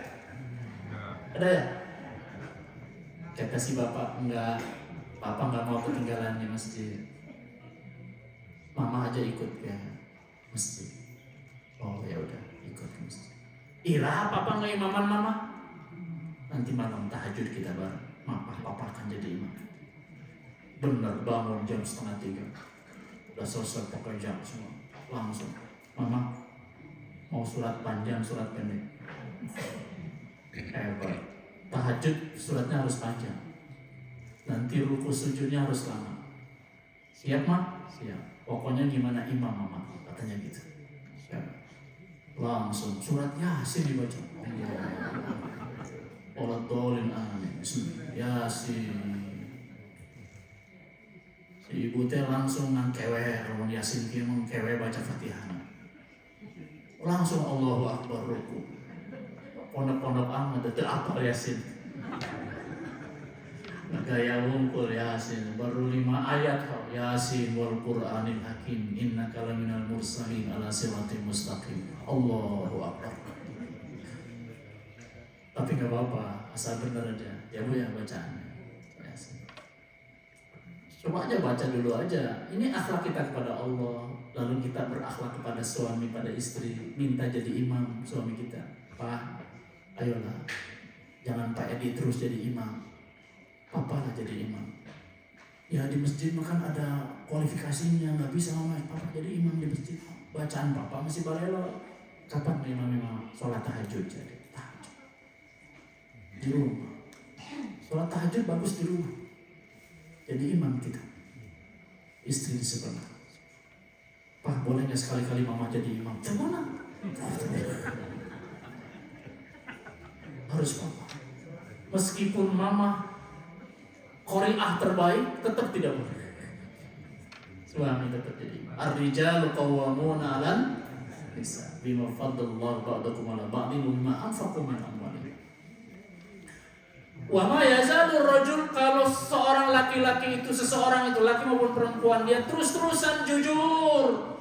Ada ya? Kata si bapak, papa nggak mau ketinggalan di masjid. Mama aja ikut ke masjid. Oh ya udah, ikut ke masjid. Ira, papa nggak imaman mama? Nanti malam tahajud kita bareng. Papa akan jadi imam. Benar, bangun jam 2:30. Udah selesai pakai jam semua. Langsung, mama mau surat panjang, surat pendek. Hebat. Tahajud suratnya harus panjang. Nanti ruku sujudnya harus lama. Siap, Ma? Siap. Pokoknya gimana imam mama, katanya gitu. Siap. Langsung surat Yasin dibaca. Allah dolin amin. Yasin. Si ibu teh langsung ngangkewe, kalau Yasin kia mengkewe baca Fatihah. Langsung Allahu Akbar ruku. Pondok-pondok amat itu apa Yasin? Gaya wungkul Yasin, baru 5 ayat Yasin wal Qur'anil Hakim, innaka laminal mursalin ala siratim mustaqim. Allahu Akbar. Tapi gak apa-apa, asal benar aja. Ya Bu ya bacaannya. Coba aja baca dulu aja. Ini akhlak kita kepada Allah. Lalu kita berakhlak kepada suami, pada istri. Minta jadi imam suami kita. Pak, ayolah. Jangan Pak Edi terus jadi imam. Papa lah jadi imam. Ya di masjid makan ada kualifikasinya. Gak bisa mama, Papa jadi imam di masjid. Bacaan Papa masih balelo. Kapan imam sholat tahajud jadi? Tahajud. Di rumah. Sholat tahajud bagus di rumah. Jadi imam kita, istri di sebelah. Pak, boleh nggak sekali-kali mama jadi imam? Coba. Harus papa. Meskipun mama qori'ah terbaik, tetap tidak boleh. Suami tetap jadi imam. Ar-rijalu qawwamuna 'alan nisa bima faddallahu ba'dakum 'ala ba'din wa bima anfaqu min amwalihim. Wa ma yazalur rajul, kalau seorang laki-laki itu, seseorang itu laki maupun perempuan, dia terus-terusan jujur.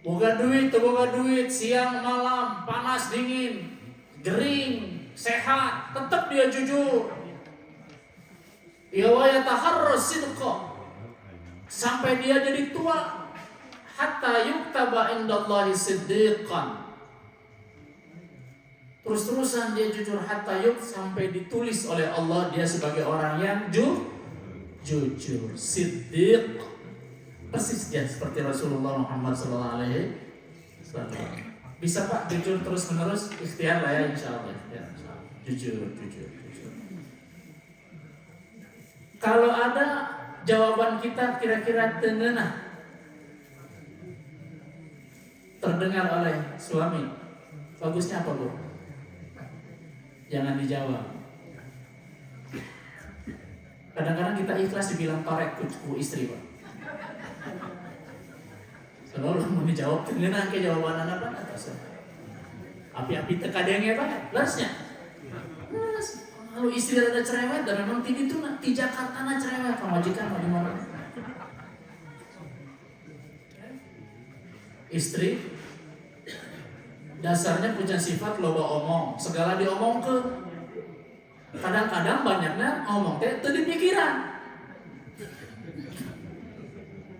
Boga duit, siang malam, panas dingin, gering, sehat, tetap dia jujur. Ya wa yataharras sidqa, sampai dia jadi tua, hatta yuktaba indallahi siddiqan. Terus-terusan dia jujur hatta yuk, sampai ditulis oleh Allah dia sebagai orang yang jujur, siddiq. Persis dia seperti Rasulullah Muhammad SAW. Bisa Pak jujur terus menerus? Ikhtiar lah ya, insya Allah ya. Jujur. Kalau ada jawaban kita kira-kira tengenah terdengar oleh suami, bagusnya apa Bu? Jangan dijawab. Kadang-kadang kita ikhlas dibilang torek ku istri Pak. Kalau mau dijawab, tengenah ke jawaban apa? Api-api tekadengnya Pak, lasnya. Kalau istri ada cerewet dan memang tidi itu di Jakarta na cerewet, pemajikan mau di mana? Istri dasarnya punya sifat loba omong, segala diomong ke. Kadang-kadang banyaknya ngomong teh teu dipikiran.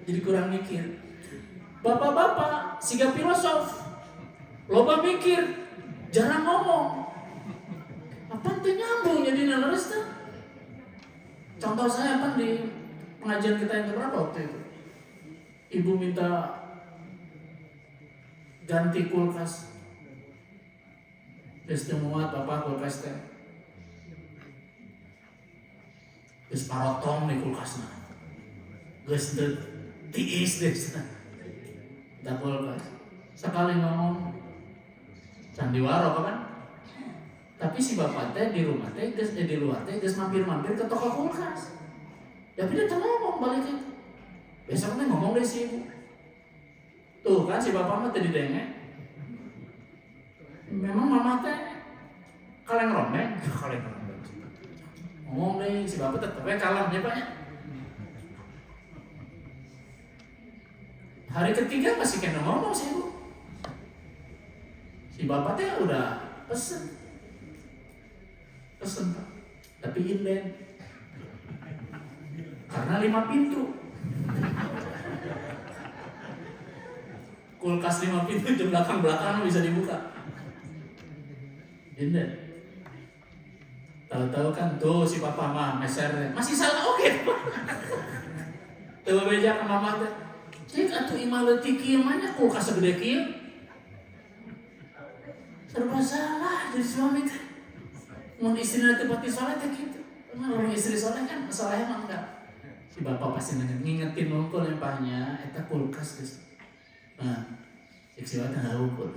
Jadi kurang mikir. Bapak-bapak siga filosof, loba mikir, jarang ngomong. Apa teh nyambung jadi leres teh? Contoh saya kan di pengajian kita yang keberapa waktu itu? Ibu minta ganti kulkas. Geus teu muat Bapak kulkas teh. Geus parotong di kulkasna. Geus teu tiis deh. Da kulkas. Sekali ngomong sandiwara kan? Tapi si Bapak teh di rumah teh geus di luar teh geus mampir-mampir ke toko kulkas. Tapi dia teu ngomong balik itu. Besok teh ngomong deh si ibu. Tuh kan si Bapak mah teu didenge. Memang mama teh kaleng rombeng. Ngomong deh si Bapak tetep kalem ya Pak ya. Hari ketiga masih kena ngomong si ibu. Si Bapak teh udah pesen Pak, tapi inden karena 5 pintu. Kulkas 5 pintu di belakang bisa dibuka. Inden. Tahu-tahu kan tuh si Papa mah meser masih salah oke. Tuh beja ke mama teh. Cek atuh imah leutik kieu mah nya kulkas segede kieu. Serba salah jadi suami teh. Mun istri nanti pati soleh teh gitu. Kalau istri soleh kan soleh mah enggak. Si Bapak pasti ngingetin nungkul empahnya eta kulkas geus. Nah, si Bapak tahu kok.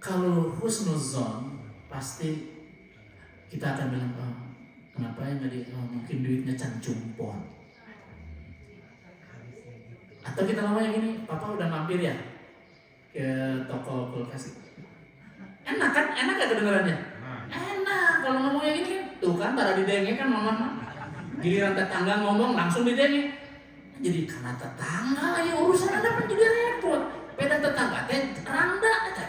Kalau husnuzon pasti kita akan bilang kenapa ya mungkin duitnya can cumpon. Atau kita ngomongnya gini, Papa udah mampir ya ke toko kulkas. Enak kan? Enak gak kedengarannya? Enak. Kalau ngomongnya gini kan, tuh kan para didenge kan mama. Giliran tetangga ngomong langsung didenge. Jadi karena tetangga ya urusan ada kan jadi repot. Beda tetangga teh randa aja.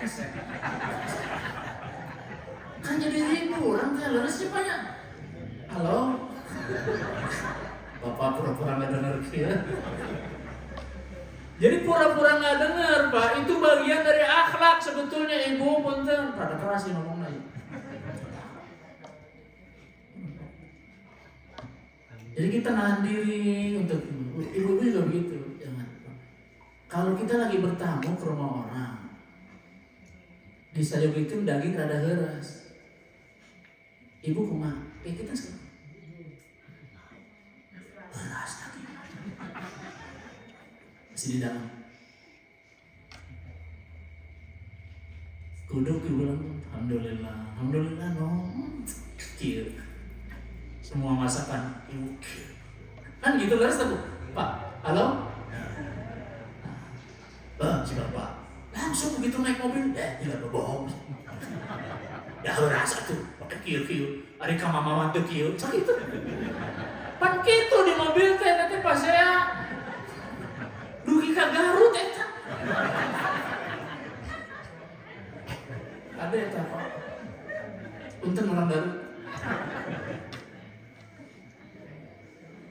Kan jadi ribu orang teh leresnya banyak. Halo? Bapak pura-pura nggak dengar ya. Jadi pura-pura nggak dengar, Pak. Itu bagian dari akhlak sebetulnya. Ibu punten pada keras sih ngomong lagi. Jadi kita nahan diri untuk ibu juga begitu. Jangan. Kalau kita lagi bertamu ke rumah orang, di sayur itu daging rada heras. Ibu kumaha? Kita sekarang heras daging. Masih di dalam. Duduk ibu bilang, alhamdulillah no. Kira. Semua masakan ibu kan gitu kan, Pak, halo? Si Bapak langsung begitu naik mobil, tidak berbohong. Ya rasa tuh, pakai kieu hari ka mamawan teu kieu, sakitu. Pan kitu di mobil teh nanti pas saya dugi ka Garut eta. Ada eta Pak. Punten orang Garut.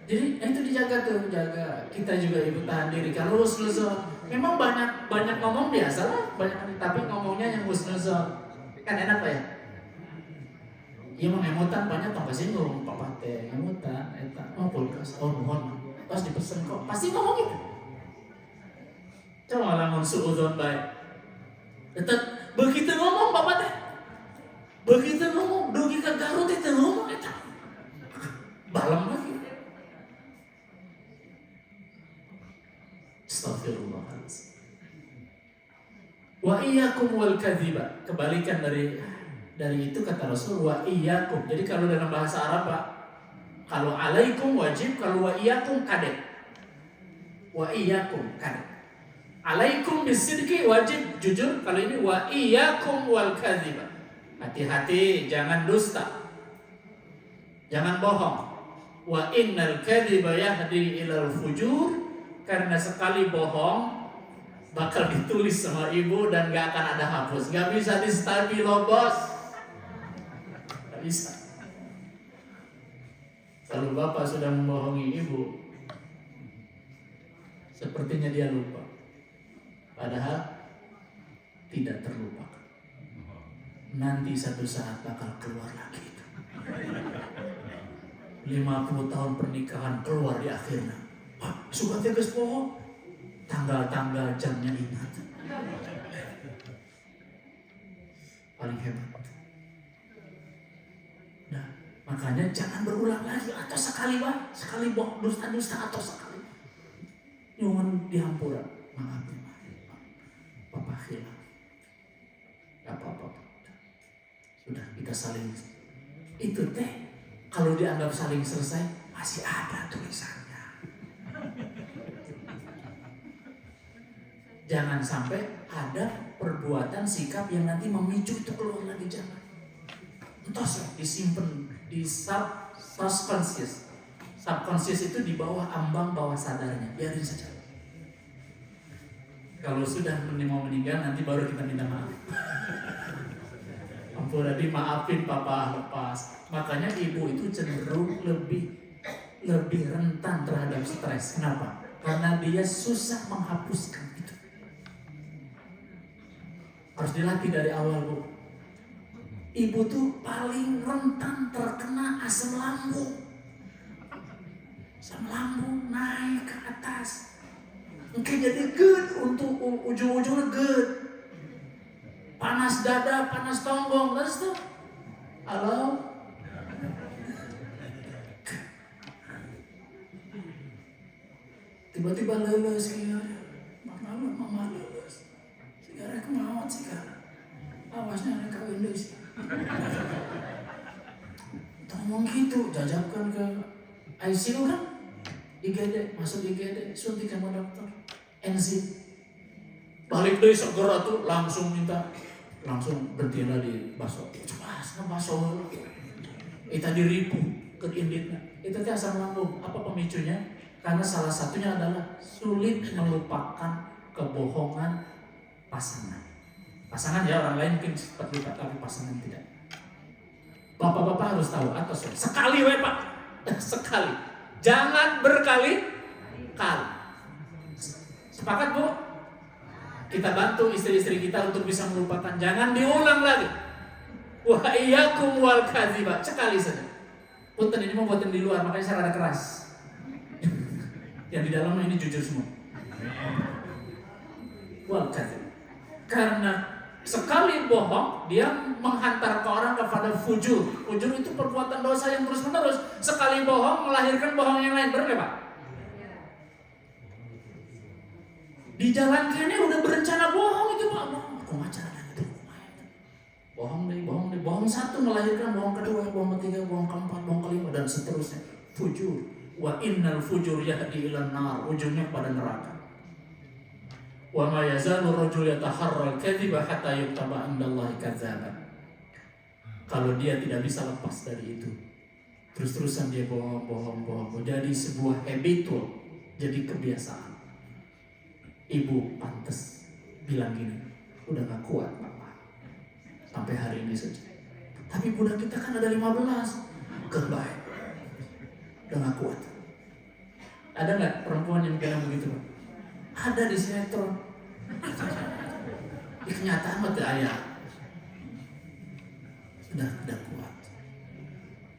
Jadi itu dijaga tuh, jaga. Kita juga ibu tahan diri. Kalau husnuzon, memang banyak ngomong biasa lah, banyak, tapi ngomongnya yang husnuzon kan enak Pak ya. Iya mah ngemutan banyak tambah singgung, papa teh ngemutan, eta, kulkas, mohon, pas dipesen kok, pasti ngomong gitu. Coba lamun suudzon baik. Tetap begitu ngomong bapak teh, begitu ngomong, dugi ke Garut itu ngomong eta, balem lagi. Astagfirullahaladzim. Wa iyyakum wal kadhiba. Kebalikan dari itu kata Rasul wa iyyakum. Jadi kalau dalam bahasa Arab Pak, kalau alaikum wajib, kalau wa iyyakum kadek. Wa iyyakum kadek. Alaikum bisidqi wajib jujur, kalau ini wa iyyakum wal kadhiba. Hati-hati jangan dusta. Jangan bohong. Wa innal kadhiba yahdi ilal fujur. Karena sekali bohong bakal ditulis sama ibu dan gak akan ada hapus. Gak bisa di stabilo bos. Gak bisa. Kalau bapak sudah membohongi ibu, sepertinya dia lupa. Padahal tidak terlupakan. Nanti satu saat bakal keluar lagi itu. 50 tahun pernikahan keluar di akhirnya. Suka tegas pohon, tanggal-tanggal jamnya ingat. Paling hebat. Nah, makanya jangan berulang lagi atau sekali bohong, dusta-dusta atau sekali. Nyuwun dihampura, maaf. Papa hilang. Gak apa-apa. Sudah kita saling. Itu teh kalau dianggap saling selesai masih ada tulisannya. Jangan sampai ada perbuatan sikap yang nanti memicu itu keluar lagi, jangan. Entos disimpan di subconscious. Subconscious itu di bawah ambang bawah sadarnya, biarin saja. Kalau sudah mau meninggal nanti baru kita minta maaf. Ampun tadi maafin papa lepas. Makanya ibu itu cenderung lebih rentan terhadap stres. Kenapa? Karena dia susah menghapuskan itu. Harus dilatih dari awal, Bu. Ibu tuh paling rentan terkena asam lambung. Asam lambung naik ke atas. Mungkin jadi good untuk ujung-ujungnya good. Panas dada, panas tonggong, terus tuh. Halo? Tiba-tiba leles ya. Mama leles. Sigara kemauan sigara. Awasnya ada kawin deus. Ngomong gitu, jajabkan ke ICU kan? IGD, masuk IGD, suntik sama dokter. enzim. Balik deh segera tuh langsung berhentilah di baso. Cepat baso. Itu diripu ke inditnya. Itu teh asam lambung. Apa pemicunya? Karena salah satunya adalah sulit melupakan kebohongan pasangan. Pasangan ya orang lain mungkin seperti itu, tapi pasangan tidak. Bapak-bapak harus tahu atas sekali we Pak. Sekali. Jangan berkali-kali. Sepakat Bu? Kita bantu istri-istri kita untuk bisa melupakan. Jangan diulang lagi. Wa iyyakum wal kadziba. Sekali saja. Punten ini mau buatan di luar, makanya saya rada keras. Yang di dalam ini jujur semua. Wal kadzib. Karena sekali bohong, dia menghantar ke orang kepada fujur. Fujur itu perbuatan dosa yang terus-menerus. Sekali bohong melahirkan bohong yang lain. Benar Pak? Di jalan kene udah berencana bohong itu Pak. Aku macara itu. Bohong deh. Bohong satu melahirkan bohong kedua, bohong ketiga, bohong keempat, bohong kelima dan seterusnya. Fujur. Wa innal fujur yahdi ilan nar. Ujungnya pada neraka. Wa ma yazalu rajul yataharral kadhiba hatta yuktaba indallahi kadzaban. Kalau dia tidak bisa lepas dari itu, terus-terusan dia bohong, jadi sebuah habitual, jadi kebiasaan. Ibu pantas bilang gini, udah gak kuat Mama, sampai hari ini saja. Tapi budak kita kan ada 15, kebaik, udah gak kuat. Ada gak perempuan yang bilang begitu Pak? Ada di sinetron. Di kenyataan mah teu aya. Sudah tidak kuat.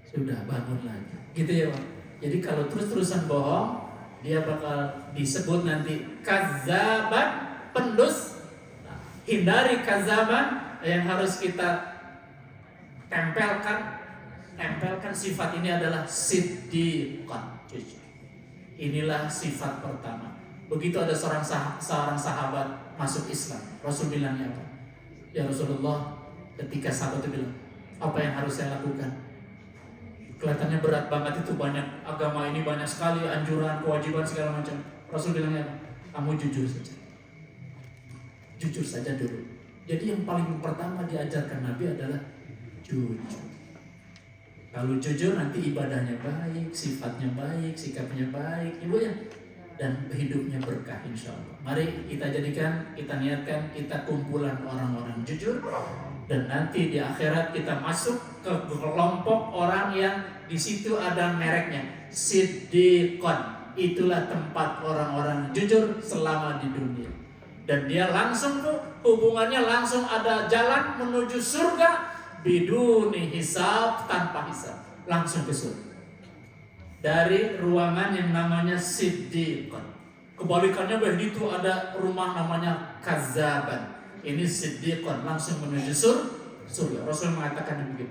Sudah bangun lagi. Gitu ya Pak. Jadi kalau terus-terusan bohong, dia bakal disebut nanti kadzaban, pendus. Hindari kadzaban. Yang harus kita tempelkan sifat ini adalah siddiqan. Inilah sifat pertama. Begitu ada seorang sahabat masuk Islam, Rasul bilangnya apa? Ya Rasulullah, ketika sahabat itu bilang, apa yang harus saya lakukan? Kelihatannya berat banget itu, banyak agama ini, banyak sekali anjuran, kewajiban segala macam. Rasul bilangnya apa? Kamu jujur saja. Jujur saja dulu. Jadi yang paling pertama diajarkan Nabi adalah jujur. Kalau jujur nanti ibadahnya baik, sifatnya baik, sikapnya baik, ibu ya. Dan hidupnya berkah insya Allah. Mari kita jadikan, kita niatkan, kita kumpulan orang-orang jujur. Dan nanti di akhirat kita masuk ke kelompok orang yang di situ ada mereknya, siddiqon. Itulah tempat orang-orang jujur selama di dunia. Dan dia langsung tuh hubungannya langsung ada jalan menuju surga biduni hisab, tanpa hisab, langsung ke surga. Dari ruangan yang namanya siddiqan. Kebalikannya begitu ada rumah namanya kadzaban. Ini siddiqan, langsung menuju surga. Rasul mengatakan begitu.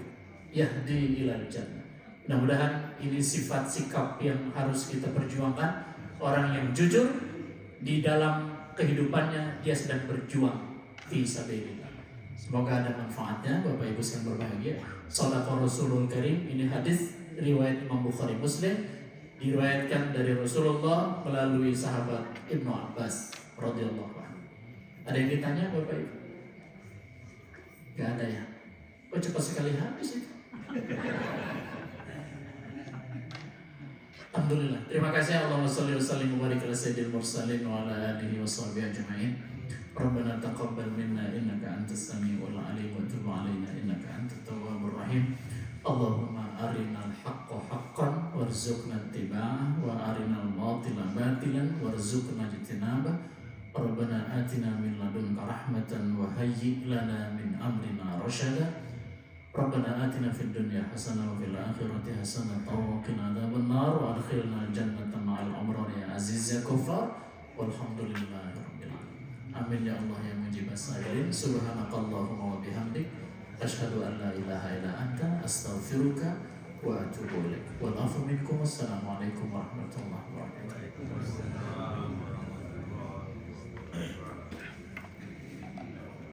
Yahdi ilal jannah. Mudah-mudahan ini sifat sikap yang harus kita perjuangkan. Orang yang jujur di dalam kehidupannya dia sedang berjuang fi sabilillah. Semoga ada manfaatnya Bapak Ibu sekalian berbahagia. Shadaqa Rasulul Karim. Ini hadis riwayat Imam Bukhari Muslim, diriwayatkan dari Rasulullah melalui sahabat Ibnu Abbas radhiyallahu anhu. Ada yang ditanya Bapak Ibu? Gak ada ya? Kok cepat sekali habis itu? Alhamdulillah. Terima kasih Allahumma shalli wa sallim wa barik ala sayyidil mursalin wa ala alihi wa sahbihi ajma'in. Rabbana taqabbal minna innaka antas samiul alim wa tub alaina innaka antat tawwabur rahim. Allahumma arinal haqqa haqqan warzuqna ittiba'ah wa arinal batila batilan warzuqna ijtinabah. Rabbana atina min ladunka rahmatan wa hayyi lana min amrina rasyada. Rabbana atina fid dunya hasanah wa fil akhirati hasanah wa qina adzabannar wa adkhilna jannata ma'al abrar ya aziz ya ghafar. Walhamdulillahi rabbil alamin. Amin ya Allah ya mujibas sa'irin. Subhanakallahumma wa bihamdik asyhadu an la ilaha illa anta astaghfiruka wa atubu ilaik. Wal afu minkum. Wassalamualaikum warahmatullahi wabarakatuh.